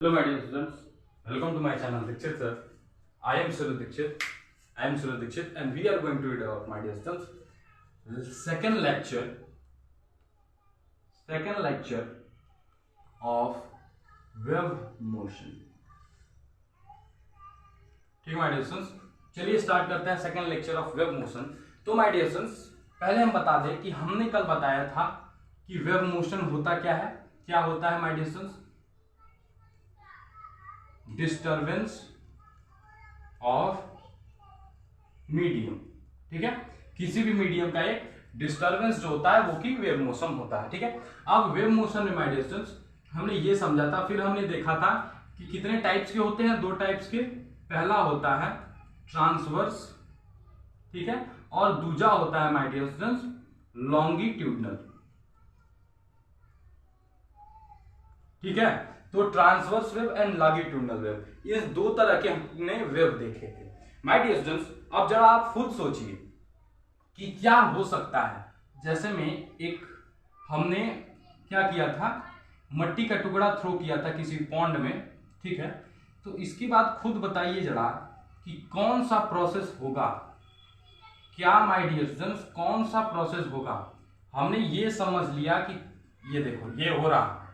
Hello my dear students, welcome to my channel Dikshit sir. I am Surya Dikshit and we are going to read about my dear students second lecture of wave motion. ठीक है my dear students, चलिए start करते हैं second lecture of wave motion. तो my dear students, पहले हम बता दें कि हमने कल बताया था कि वेव मोशन होता क्या है. क्या होता है my dear students? Disturbance of medium. ठीक है, किसी भी मीडियम का एक डिस्टर्बेंस जो होता है वो की वेव मोशन होता है. ठीक है, अब वेव मोशन में माय डियर स्टूडेंट्स हमने ये समझा था, फिर हमने देखा था कि कितने टाइप्स के होते हैं. दो टाइप्स के. पहला होता है ट्रांसवर्स, ठीक है, और दूसरा होता है माय डियर स्टूडेंट्स लॉन्गिट्यूडनल. ठीक है, तो transverse wave and longitudinal wave, ये दो तरह के हमने वेव देखे थे माय डियर स्टूडेंट्स. अब जरा आप खुद सोचिए कि क्या हो सकता है. जैसे में हमने क्या किया था, मट्टी का टुकड़ा थ्रो किया था किसी पॉन्ड में. ठीक है, तो इसके बाद खुद बताइए जरा कि कौन सा प्रोसेस होगा. क्या माय डियर स्टूडेंट्स कौन सा प्रोसेस होगा. हमने ये समझ लिया कि ये देखो ये हो रहा है,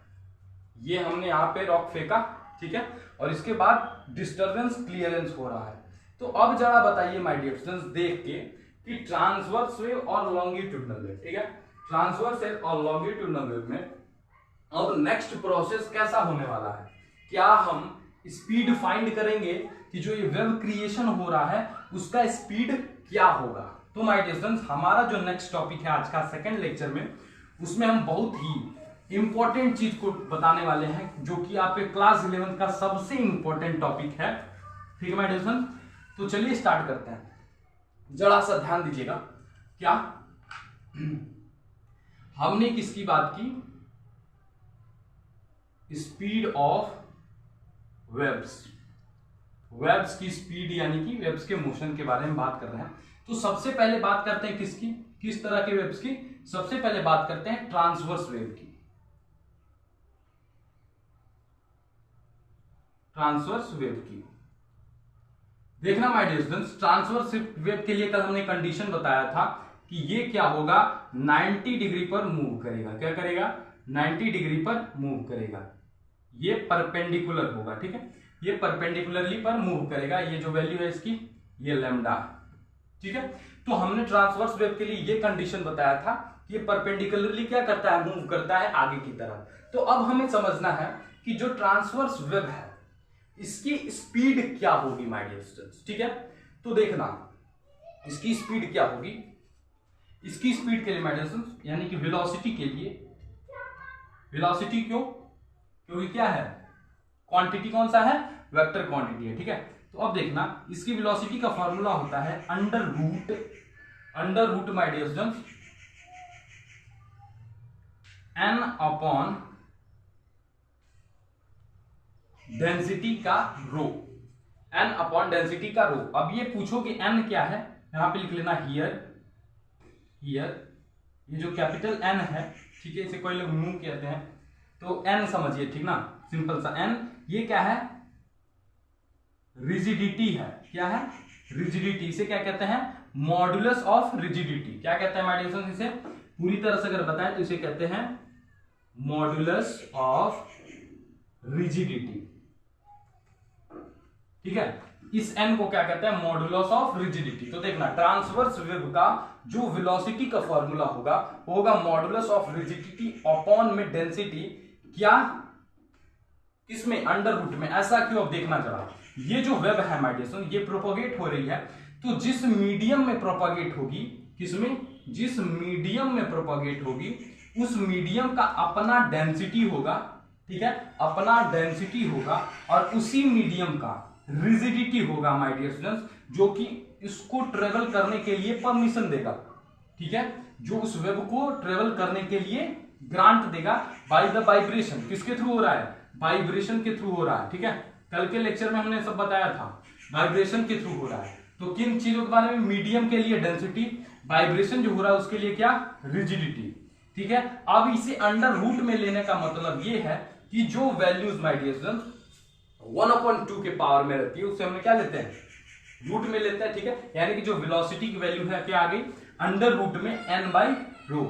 ये हमने यहाँ पे रॉक फेंका. ठीक है, और इसके बाद डिस्टर्बेंस क्लियरेंस हो रहा है. तो अब जरा बताइए माय डियर स्टूडेंट्स देख के कि ट्रांसवर्स वेव और लॉन्गिट्यूडनल वेव, ठीक है, ट्रांसवर्स वेव और लॉन्गिट्यूडनल वेव में अब नेक्स्ट प्रोसेस कैसा होने वाला है. क्या हम स्पीड फाइंड करेंगे कि जो ये वेव क्रिएशन हो रहा है उसका स्पीड क्या होगा. तो माय डियर स्टूडेंट्स हमारा जो नेक्स्ट टॉपिक है आज का सेकंड लेक्चर में, उसमें हम बहुत ही इंपॉर्टेंट चीज को बताने वाले हैं जो कि आपके क्लास 11 का सबसे इंपॉर्टेंट टॉपिक है. ठीक है माय डियर स्टूडेंट्स, तो चलिए स्टार्ट करते हैं. जरा सा ध्यान दीजिएगा. क्या हमने किसकी बात की? स्पीड ऑफ वेव्स की स्पीड, यानी कि वेव्स के मोशन के बारे में बात कर रहे हैं. तो सबसे पहले बात करते हैं किसकी, किस तरह के वेव्स की. सबसे पहले बात करते हैं ट्रांसवर्स वेव की. ट्रांसवर्स वेव की देखना my dear students, transverse wave के लिए कल हमने कंडीशन बताया था कि ये क्या होगा, 90 डिग्री पर मूव करेगा. क्या करेगा? 90 डिग्री पर मूव करेगा. ये परपेंडिकुलर होगा. ठीक है, ये परपेंडिकुलरली पर मूव करेगा. ये जो वैल्यू है इसकी, ये लैम्डा. ठीक है, तो हमने ट्रांसवर्स वेव के लिए ये कंडीशन बताया था कि ये परपेंडिकुलरली क्या करता है, मूव करता है आगे की तरफ. तो अब हमें समझना है कि जो ट्रांसवर्स वेव है इसकी स्पीड क्या होगी माय डियर स्टूडेंट्स. ठीक है, तो देखना इसकी स्पीड क्या होगी. इसकी स्पीड के लिए माय डियर स्टूडेंट्स, यानी कि वेलोसिटी के लिए, वेलोसिटी क्यों? क्योंकि क्या है, क्वांटिटी कौन सा है, वेक्टर क्वांटिटी है. ठीक है, तो अब देखना इसकी वेलोसिटी का फॉर्मूला होता है under root my dear students n upon density का रो. n अपॉन डेंसिटी का रो. अब ये पूछो कि n क्या है, यहां पे लिख लेना हियर. ये जो कैपिटल N है, ठीक है, इसे कोई लोग म्यू कहते हैं, तो n समझिए. ठीक ना, सिंपल सा n. ये क्या है, रिजिडिटी है. क्या है, रिजिडिटी. इसे क्या कहते हैं, मॉडुलस ऑफ रिजिडिटी. क्या कहते हैं माय डियर स्टूडेंट्स, इसे पूरी तरह से अगर बताएं तो इसे कहते हैं मॉडुलस ऑफ रिजिडिटी. ठीक है, इस n को क्या कहते हैं, मॉडुलस ऑफ रिजिडिटी. तो देखना ट्रांसवर्स वेव का जो वेलोसिटी का फॉर्मूला होगा मॉडुलस ऑफ रिजिडिटी अपॉन में डेंसिटी. क्या, किसमें, अंडर रूट में. ऐसा क्यों, अब देखना जरा. ये जो वेव है माय डियर स्टूडेंट्स, ये प्रोपोगेट हो रही है, तो जिस मीडियम में प्रोपोगेट होगी, किसमें, जिस मीडियम में प्रोपोगेट होगी उस मीडियम का अपना डेंसिटी होगा. ठीक है, अपना डेंसिटी होगा और उसी मीडियम का रिजिडिटी होगा माय डियर स्टूडेंट्स, जो कि इसको ट्रेवल करने के लिए परमिशन देगा. ठीक है, जो उस वेव को ट्रेवल करने के लिए ग्रांट देगा बाय द वाइब्रेशन. किसके थ्रू हो रहा है, वाइब्रेशन के थ्रू हो रहा है. ठीक है, कल के लेक्चर में हमने सब बताया था वाइब्रेशन के थ्रू हो रहा है. तो किन चीजों के बारे में, मीडियम के लिए डेंसिटी, वाइब्रेशन जो हो रहा है उसके लिए क्या, रिजिडिटी. ठीक है, अब इसे अंडर रूट में लेने का मतलब ये है कि जो वैल्यूज माय डियर स्टूडेंट्स 1/2 के पावर में रहती है, उससे हम क्या लेते हैं, रूट में लेते हैं, ठीक है। यानी कि जो वेलोसिटी की वैल्यू है क्या आ गई, अंडर रूट में n/ρ,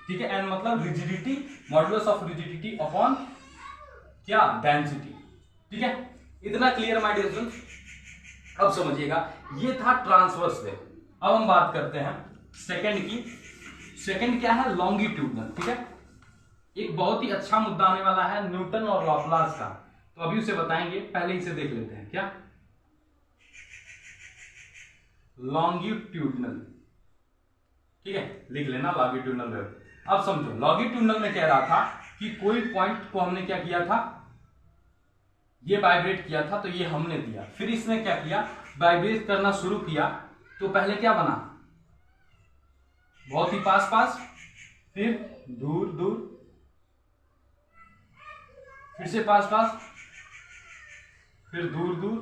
ठीक है। n मतलब rigidity, modulus of rigidity upon क्या, डेंसिटी, ठीक है। इतना क्लियर माय डियर स्टूडेंट्स। अब समझिएगा, ये था ट्रांसवर्स वेव। अब हम बात करते हैं सेकंड की। सेकंड क्या है, लॉन्गिट्यूडनल, ठीक है। एक बहुत ही अच्छा मुद्दा आने वाला है न्यूटन और लॉप्लास का, तो अभी उसे बताएंगे, पहले इसे देख लेते हैं। क्या, लॉन्गिट्यूडनल, ठीक है, लिख लेना लॉन्गिट्यूडनल वेव। अब समझो, लॉन्गिट्यूडनल में कह रहा था कि कोई पॉइंट को हमने क्या किया था, ये वाइब्रेट किया था, तो ये हमने दिया, फिर इसने क्या किया, वाइब्रेट करना शुरू किया, तो पहले क्या बना, बहुत ही पास पास, फिर दूर दूर, फिर से पास पास, फिर दूर दूर,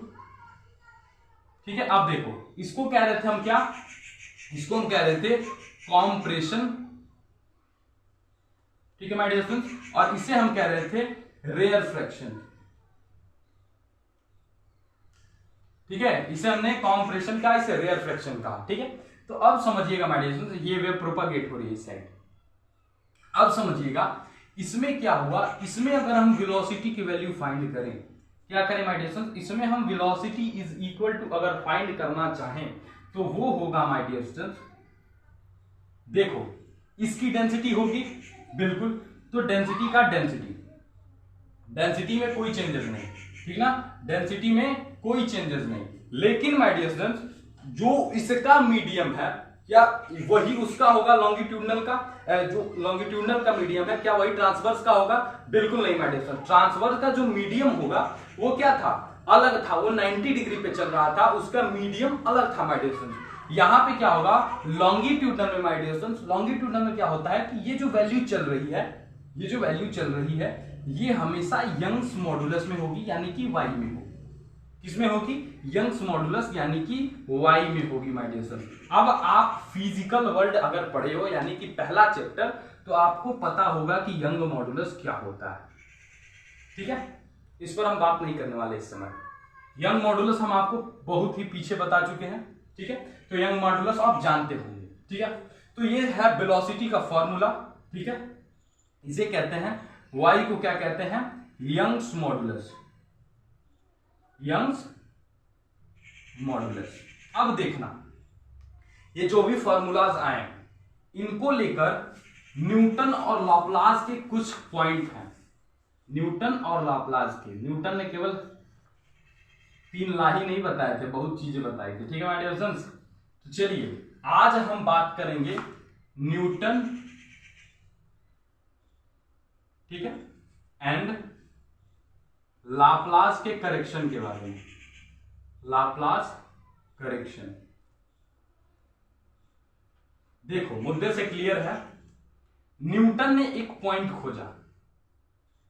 ठीक है। अब देखो, इसको कह रहे थे हम क्या, इसको हम कह रहे थे कॉम्प्रेशन, ठीक है माय डियर स्टूडेंट्स, और इसे हम कह रहे थे रेयरफ्रैक्शन, ठीक है। इसे हमने कॉम्प्रेशन का, इसे रेयरफ्रैक्शन कहा, ठीक है। तो अब समझिएगा माय डियर स्टूडेंट्स, ये वेव प्रोपागेट हो रही है इस साइड। अब समझिएगा इसमें क्या हुआ, इसमें अगर हम वेलोसिटी की वैल्यू फाइंड करें, क्या करें माय डियर स्टूडेंट्स, इसमें हम वेलोसिटी इज इक्वल टू अगर फाइंड करना चाहें तो वो होगा माय डियर स्टूडेंट्स, देखो इसकी डेंसिटी होगी, बिल्कुल, तो डेंसिटी का डेंसिटी, डेंसिटी में कोई चेंजेस नहीं, ठीक ना, डेंसिटी में कोई चेंजेस नहीं, लेकिन माय डियर स्टूडेंट्स जो इसका मीडियम है, क्या वही उसका होगा लॉन्गिट्यूडनल का, जो लॉन्गिट्यूडनल का मीडियम है, क्या वही ट्रांसवर्स का होगा, बिल्कुल नहीं माय डियर स्टूडेंट्स। ट्रांसवर्स का जो मीडियम होगा वो क्या था, अलग था, वो 90 डिग्री पे चल रहा था, उसका मीडियम अलग था माय डियर स्टूडेंट्स। यहां पे क्या होगा, लॉन्गिट्यूडनल में माय डियर स्टूडेंट्स, लॉन्गिट्यूडनल में क्या होता है कि ये जो वैल्यू चल रही है, ये जो वैल्यू चल रही है, ये हमेशा यंग्स मॉडुलस में होगी, यानी कि वाई में होगी। किसमें होगी, यंग्स मॉडुलस यानी कि वाई में होगी माय डियर स्टूडेंट्स। अब आप फिजिकल वर्ल्ड अगर पढ़े हो, यानी कि पहला चैप्टर, तो आपको पता होगा कि यंग मॉडुलस क्या होता है, ठीक है। इस पर हम बात नहीं करने वाले इस समय। यंग मॉडुलस हम आपको बहुत ही पीछे बता चुके हैं, ठीक है। तो यंग मॉडुलस आप जानते होंगे, ठीक है। तो ये है वेलोसिटी का फॉर्मूला, ठीक है। इसे कहते हैं, वाई को क्या कहते हैं, यंग्स मॉडुलस, यंग्स मॉडुलस। अब देखना, ये जो भी फॉर्मूलाज आए, इनको लेकर न्यूटन और लाप्लास के कुछ पॉइंट हैं, न्यूटन और लाप्लास के। न्यूटन ने केवल 3 ला ही नहीं बताए थे, बहुत चीजें बताई थी, ठीक है माय डियर स्टूडेंट्स। तो चलिए आज हम बात करेंगे न्यूटन, ठीक है, एंड लाप्लास के करेक्शन के बारे में, लाप्लास करेक्शन। देखो मुद्दे से क्लियर है, न्यूटन ने एक पॉइंट खोजा,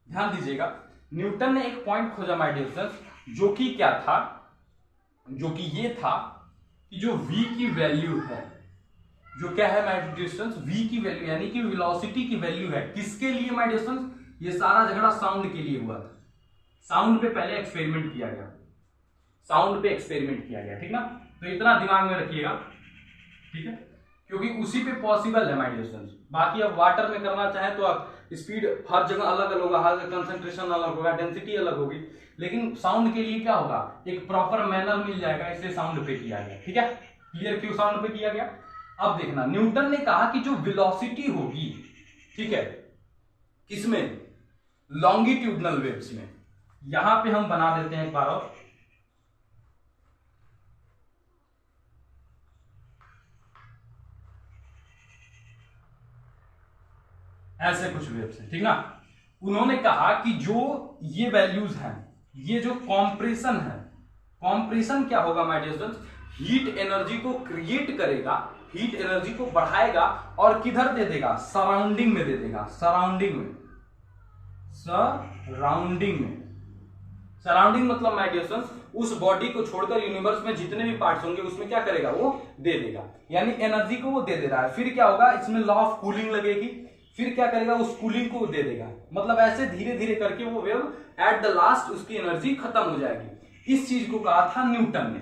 ध्यान दीजिएगा, न्यूटन ने एक पॉइंट खोजा माय डियर फ्रेंड्स, जो कि क्या था, जो कि ये था कि जो v की वैल्यू है, जो क्या है माय डियर फ्रेंड्स, v की वैल्यू यानी कि वेलोसिटी की वैल्यू है, किसके लिए माय डियर फ्रेंड्स, ये सारा झगड़ा साउंड के लिए हुआ था। साउंड पे पहले एक्सपेरिमेंट किया गया, साउंड पे एक्सपेरिमेंट किया गया, ठीक ना। तो इतना दिमाग में रखिएगा, ठीक है, क्योंकि उसी पे पॉसिबल है माय डियर स्टूडेंट्स। बाकी अब वाटर में करना चाहे तो आप स्पीड हर जगह अलग अलग होगा, हर कंसंट्रेशन अलग होगा, डेंसिटी अलग होगी, लेकिन साउंड के लिए क्या होगा, एक प्रॉपर मैनर मिल जाएगा, इसलिए साउंड पे किया गया, ठीक है। क्लियर, क्यों साउंड पे किया गया। अब देखना, न्यूटन ने कहा कि जो वेलोसिटी होगी, ठीक है, किसमें, लॉन्गिट्यूडनल वेव्स में। यहां पे हम बना देते हैं एक बार और, ऐसे कुछ वेव्स हैं, ठीक ना। उन्होंने कहा कि जो ये वैल्यूज हैं, ये जो कॉम्प्रेशन है, कॉम्प्रेशन क्या होगा my dear students, heat energy को क्रिएट करेगा, हीट एनर्जी को बढ़ाएगा और किधर दे देगा, सराउंडिंग में दे देगा, सराउंडिंग में, सराउंडिंग में। सराउंडिंग मतलब माय डियर स्टूडेंट्स, उस बॉडी को छोड़कर यूनिवर्स में जितने भी पार्ट्स होंगे उसमें क्या करेगा, वो दे देगा, यानी एनर्जी को वो दे दे रहा है। फिर क्या होगा, इसमें लॉ ऑफ कूलिंग लगेगी, फिर क्या करेगा, उस कूलिंग को दे देगा, मतलब ऐसे धीरे धीरे करके वो वेव एट द लास्ट उसकी एनर्जी खत्म हो जाएगी। इस चीज को कहा था न्यूटन ने,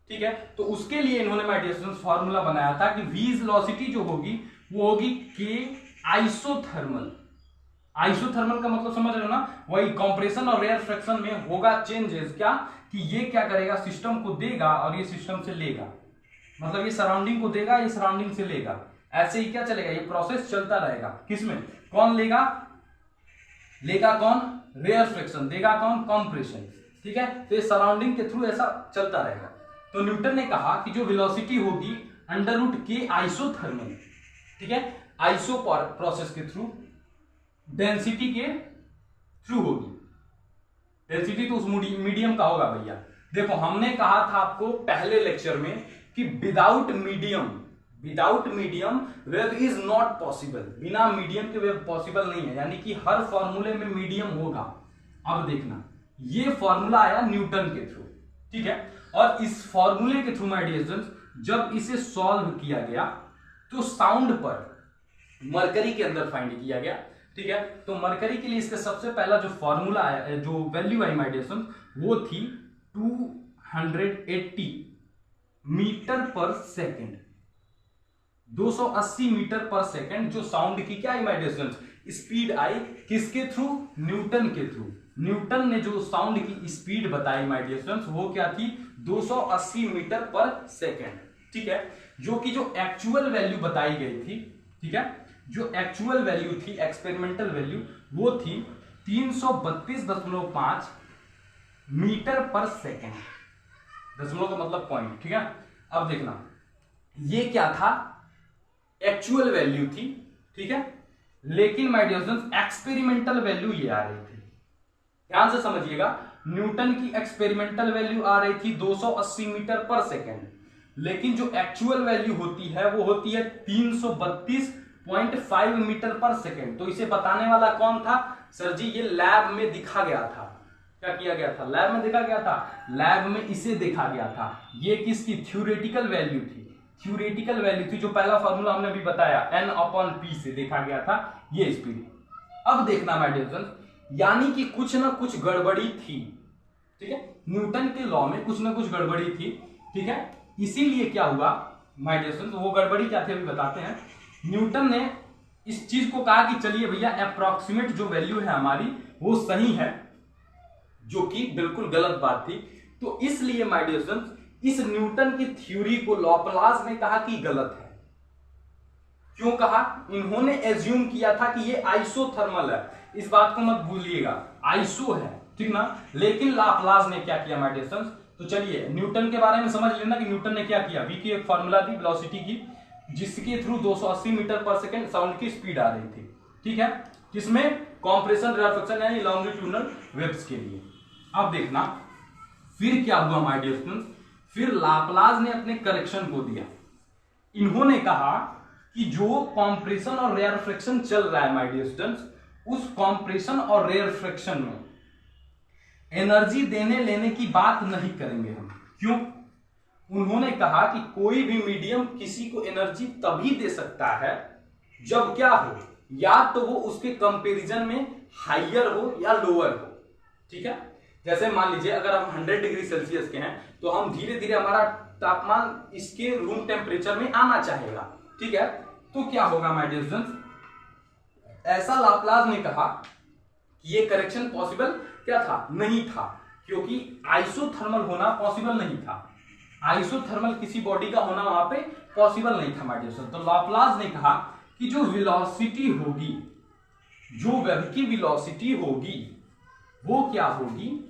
ठीक है। तो उसके लिए इन्होंने माय डियर स्टूडेंट्स फॉर्मूला बनाया था कि v वेलोसिटी जो होगी वो होगी k आइसोथर्मल। आइसोथर्मल का मतलब समझ रहे हो ना, वही कंप्रेशन और रेयरफेक्शन में होगा चेंजेस, क्या कि ये क्या करेगा, सिस्टम को देगा और ये सिस्टम से लेगा, मतलब ये सराउंडिंग को देगा, ये सराउंडिंग से लेगा, ऐसे ही क्या चलेगा, ये प्रोसेस चलता रहेगा। किसमें, कौन लेगा, लेगा कौन, रेयरफेक्शन, देगा कौन, कंप्रेशन, ठीक है। तो ये सराउंडिंग के थ्रू ऐसा चलता रहेगा। तो न्यूटन ने कहा कि जो वेलोसिटी होगी √k आइसोथर्मल, ठीक है, आइसो प्रोसेस के थ्रू, डेंसिटी के थ्रू होगी। डेंसिटी तो उस मीडियम का होगा भैया। देखो हमने कहा था आपको पहले लेक्चर में कि without medium wave is not possible, बिना मीडियम के वेव पॉसिबल नहीं है, यानी कि हर फॉर्मूले में मीडियम होगा। अब देखना, ये फॉर्मूला आया न्यूटन के थ्रू, ठीक है, और इस फॉर्मूले के थ्रू माय डियर स्टूडेंट्स जब इसे सॉल्व किया गया तो साउंड पर मरकरी के अंदर फाइंड किया गया, ठीक है। तो मरकरी के लिए इसका सबसे पहला जो फॉर्मूला आया, जो वैल्यू आई माय डियर स्टूडेंट्स, वो थी 280 metre per second, 280 metre per second, जो साउंड की क्या आई माय डियर स्टूडेंट्स, स्पीड आई, किसके थ्रू, न्यूटन के थ्रू। न्यूटन ने जो साउंड की स्पीड बताई माय डियर स्टूडेंट्स वो क्या थी, 280 मीटर पर सेकेंड, ठीक है। जो कि जो एक्चुअल वैल्यू बताई गई थी, ठीक है, जो एक्चुअल वैल्यू थी, एक्सपेरिमेंटल वैल्यू, वो थी 332.5 मीटर पर सेकेंड, दशमलव का मतलब पॉइंट, ठीक है। अब देखना, ये क्या था, एक्चुअल वैल्यू थी, ठीक है, लेकिन my dear students experimental value ये आ रही थी। ध्यान से समझिएगा, न्यूटन की एक्सपेरिमेंटल वैल्यू आ रही थी 280 मीटर पर सेकेंड, लेकिन जो एक्चुअल वैल्यू होती है वो होती है 332.5 मीटर पर सेकेंड। तो इसे बताने वाला कौन था, सर जी ये लैब में दिखा गया था। क्या किया गया था, लैब में देखा गया था, लैब में इसे देखा गया था। ये किसकी थ्योरेटिकल वैल्यू थी, थ्योरेटिकल वैल्यू थी, जो पहला फॉर्मूला हमने अभी बताया n/p से देखा गया था ये स्पीड। अब देखना माय डियर फ्रेंड्स, यानी कि कुछ ना कुछ गड़बड़ी थी, ठीक है, न्यूटन के लॉ में कुछ ना कुछ गड़बड़ी थी, ठीक है। इसीलिए क्या हुआ माय डियर फ्रेंड्स, वो गड़बड़ी क्या थी अभी बताते हैं। न्यूटन ने इस चीज को कहा कि चलिए भैया अप्रॉक्सीमेट जो वैल्यू है हमारी वो सही है, जो कि बिल्कुल गलत बात थी। तो इसलिए माय डियर फ्रेंड्स इस न्यूटन की थ्योरी को लॉपलास ने कहा कि गलत है। क्यों कहा, इन्होंने एज्यूम किया था कि ये आइसोथर्मल है, इस बात को मत भूलिएगा, आइसो है, ठीक ना। लेकिन लाप्लास ने क्या किया माय डियर फ्रेंड्स, तो चलिए न्यूटन के बारे में समझ लेना कि न्यूटन ने क्या किया। वी की एक फॉर्मूला थी वेलोसिटी की, जिसके through 280 metre per second sound की स्पीड आ रही थी, ठीक है, किसमें, कॉम्प्रेशन रेयरफेक्शन यानी लॉन्गिट्यूडनल वेव्स के लिए। अब देखना फिर क्या हुआ माय डियर स्टूडेंट्स, फिर लाप्लास ने अपने करेक्शन को दिया। इन्होंने कहा कि जो कॉम्प्रेशन और रेयरफेक्शन चल रहा है माय डियर स्टूडेंट्स, उस कॉम्प्रेशन और रेयरफेक्शन में एनर्जी देने लेने की बात नहीं करेंगे हम। क्यों, उन्होंने कहा कि कोई भी मीडियम किसी को एनर्जी तभी दे सकता है जब क्या हो, या तो वो उसके कंपैरिजन में हाइयर हो या लोअर हो, ठीक है। जैसे मान लीजिए अगर हम 100 डिग्री सेल्सियस के हैं तो हम धीरे धीरे हमारा तापमान इसके रूम टेम्परेचर में आना चाहेगा, ठीक है। तो क्या होगा माय डियर स्टूडेंट्स, ऐसा लाप्लास ने कहा कि ये करेक्शन पॉसिबल क्या था, नहीं था, क्योंकि आइसोथर्मल होना पॉसिबल नहीं था, आइसोथर्मल किसी बॉडी का होना वहां पे पॉसिबल नहीं था माय डियर स्टूडेंट्स। तो लाप्लास ने कहा कि जो वेलोसिटी होगी, जो वेव की वेलोसिटी होगी वो क्या होगी,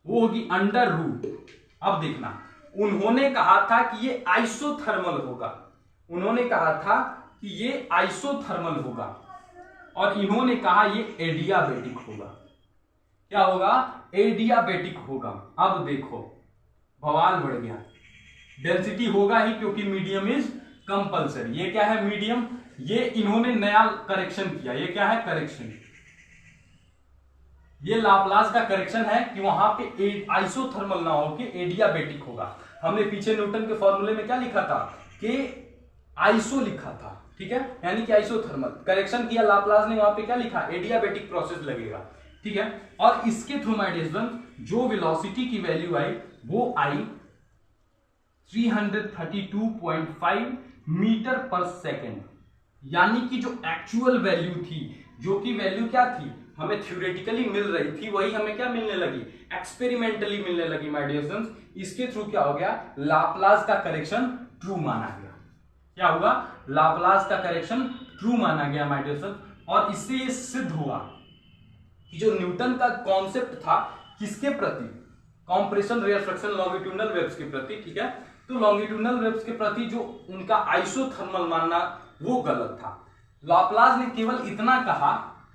वो होगी अंडर रूट। अब देखना, उन्होंने कहा था कि ये आइसोथर्मल होगा, उन्होंने कहा था कि ये आइसोथर्मल होगा, और इन्होंने कहा ये एडियाबेटिक होगा। क्या होगा, एडियाबेटिक होगा। अब देखो बवाल बढ़ गया, डेंसिटी होगा ही क्योंकि मीडियम इज कंपल्सरी। ये क्या है, मीडियम, ये इन्होंने नया करेक्शन किया, ये क्या है, करेक्शन, ये लाप्लास का करेक्शन है कि वहां पे आइसोथर्मल ना हो के एडियाबेटिक होगा। हमने पीछे न्यूटन के फॉर्मूले में क्या लिखा था, कि आइसो लिखा था, ठीक है, यानी कि आइसोथर्मल। करेक्शन किया लाप्लास ने, वहां पे क्या लिखा, एडियाबेटिक प्रोसेस लगेगा, ठीक है। और इसके थ्रू माय डियर स्टूडेंट जो वेलोसिटी की वैल्यू आई वो आई 332.5 मीटर पर सेकेंड, यानी कि जो एक्चुअल वैल्यू थी, जो कि वैल्यू क्या थी, हमें थ्योरेटिकली मिल रही थी, वही हमें क्या मिलने लगी, एक्सपेरिमेंटली मिलने लगी माय डियर स्टूडेंट्स। इसके थ्रू क्या हो गया, लाप्लास का करेक्शन ट्रू माना गया। क्या हुआ, लाप्लास का करेक्शन ट्रू माना गया माय डियर स्टूडेंट्स। और इससे ये सिद्ध हुआ कि जो न्यूटन का कॉन्सेप्ट था किसके प्रति, कॉम्प्रेशन, रिफ्रैक्शन, लॉन्गिट्यूडनल वेव्स के प्रति, ठीक है। तो लॉन्गिट्यूडनल वेव्स के प्रति जो उनका आइसोथर्मल मानना वो गलत था। लाप्लास ने केवल इतना कहा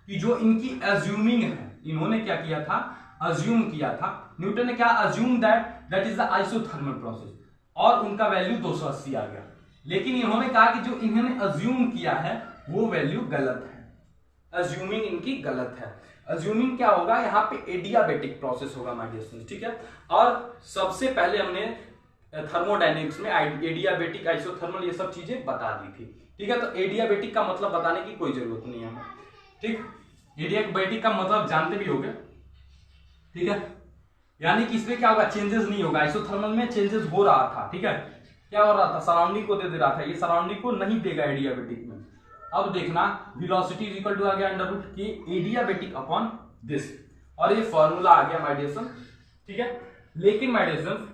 कि जो इनकी अज्यूमिंग है, इन्होंने क्या किया था, अज्यूम किया था। न्यूटन ने क्या assume that is the isothermal process, और उनका वैल्यू 280 आ गया। लेकिन इन्होंने कहा कि जो इन्होंने अज्यूम किया है वो वैल्यू गलत है, अज्यूमिंग इनकी गलत है। अज्यूमिंग क्या होगा, यहाँ पे एडियाबेटिक प्रोसेस होगा माय डियर स्टूडेंट्स, ठीक है। और सबसे पहले हमने थर्मोडायनेमिक्स में एडियाबेटिक, आइसोथर्मल ये सब चीजें बता दी थी, ठीक है। तो एडियाबेटिक का मतलब बताने की कोई जरूरत नहीं है हमें, ठीक। एडियाबेटिक का मतलब जानते भी होंगे, ठीक है। यानी कि इसमें क्या होगा, चेंजेस नहीं होगा। आइसोथर्मल में चेंजेस हो रहा था, ठीक है, क्या हो रहा था, सराउंडिंग को दे रहा था, ये सराउंडिंग को नहीं देगा एडियाबेटिक में। अब देखना वेलोसिटी इज इक्वल टू आ गया अंडर रूट के एडियाबेटिक अपॉन दिस, और ये फॉर्मूला आ गया माय डियर सन, ठीक है। लेकिन माय डियर सन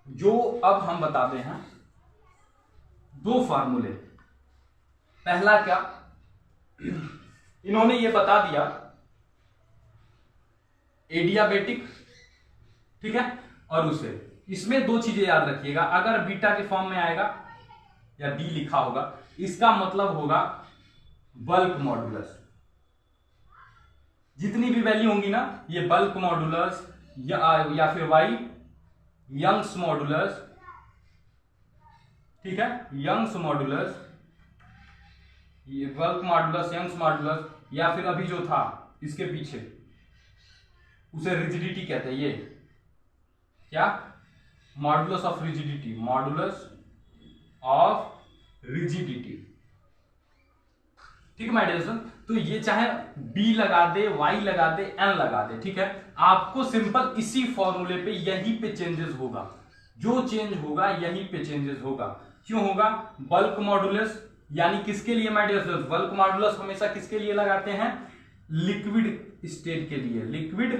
जो अब हम बताते हैं दो फार्मूले, पहला क्या, इन्होंने ये बता दिया एडियाबेटिक, ठीक है, और उसे, इसमें दो चीजें याद रखिएगा। अगर बीटा के फॉर्म में आएगा या बी लिखा होगा, इसका मतलब होगा बल्क मॉडुलस। जितनी भी वैल्यू होंगी ना, ये बल्क मॉडुलस या फिर वाई यंग्स मॉडुलस, ठीक है, यंग्स मॉडुलस, ये बल्क मॉडुलस, यंग्स मॉडुलस, या फिर अभी जो था इसके पीछे उसे रिजिडिटी कहते हैं। ये क्या, modulus of rigidity, modulus of rigidity, ठीक है माय डियर स्टूडेंट। तो ये चाहे बी लगा दे, वाई लगा दे, एन लगा दे, ठीक है, आपको सिंपल इसी फॉर्मूले पे यहीं पे चेंजेस होगा, जो चेंज होगा यहीं पे चेंजेस होगा। क्यों होगा, बल्क मॉडुलस, यानी किसके लिए my dear student, bulk modulus हमेशा किसके लिए लगाते हैं, लिक्विड स्टेट के लिए, लिक्विड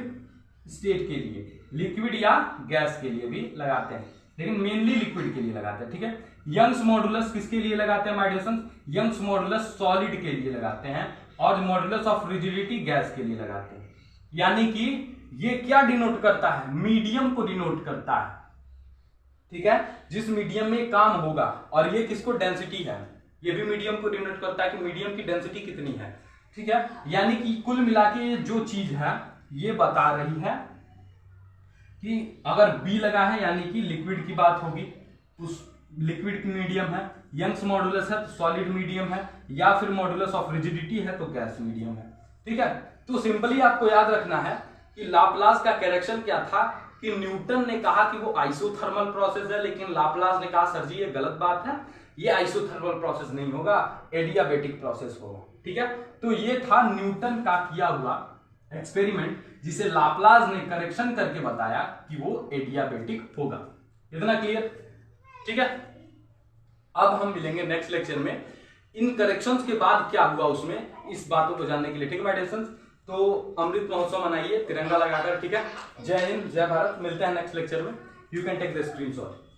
स्टेट के लिए, लिक्विड या गैस के लिए भी लगाते हैं, लेकिन मेनली लिक्विड के लिए लगाते हैं, ठीक है। यंग्स मॉडुलस किसके लिए लगाते हैं my dear student, Young's modulus solid के लिए लगाते हैं, और मॉडुलस ऑफ रिजिडिटी गैस के लिए लगाते हैं। यानी कि ये क्या डिनोट करता है, मीडियम को डिनोट करता है, ठीक है, जिस मीडियम में काम होगा। और ये किसको, डेंसिटी है, ये भी मीडियम को डिनोट करता है कि मीडियम की डेंसिटी कितनी है, ठीक है। यानी कि कुल मिला के जो चीज है ये बता रही है कि अगर बी लगा है यानी कि लिक्विड की बात होगी, उस लिक्विड की मीडियम है, यंग्स मॉडुलस है तो सॉलिड मीडियम है, या फिर मॉडुलस ऑफ रिजिडिटी है तो गैस मीडियम है, ठीक है। तो सिंपली आपको याद रखना है कि लाप्लास का करेक्शन क्या था, कि न्यूटन ने कहा कि वो आइसोथर्मल प्रोसेस है, लेकिन लाप्लास ने कहा सर जी ये गलत बात है, ये आइसोथर्मल प्रोसेस नहीं होगा, एडियाबेटिक प्रोसेस होगा, ठीक है। तो ये था न्यूटन का किया हुआ एक्सपेरिमेंट, जिसे लाप्लास ने करेक्शन करके बताया कि वो एडियाबेटिक होगा। इतना क्लियर, ठीक है। अब हम मिलेंगे नेक्स्ट लेक्चर में इन करेक्शंस के बाद क्या हुआ उसमें, इस बातों को जानने के लिए, ठीक है माय डियर स्टूडेंट्स। तो अमृत महोत्सव मनाइए तिरंगा लगाकर, ठीक है। जय हिंद, जय भारत, मिलते हैं नेक्स्ट लेक्चर में। You can take the screenshot.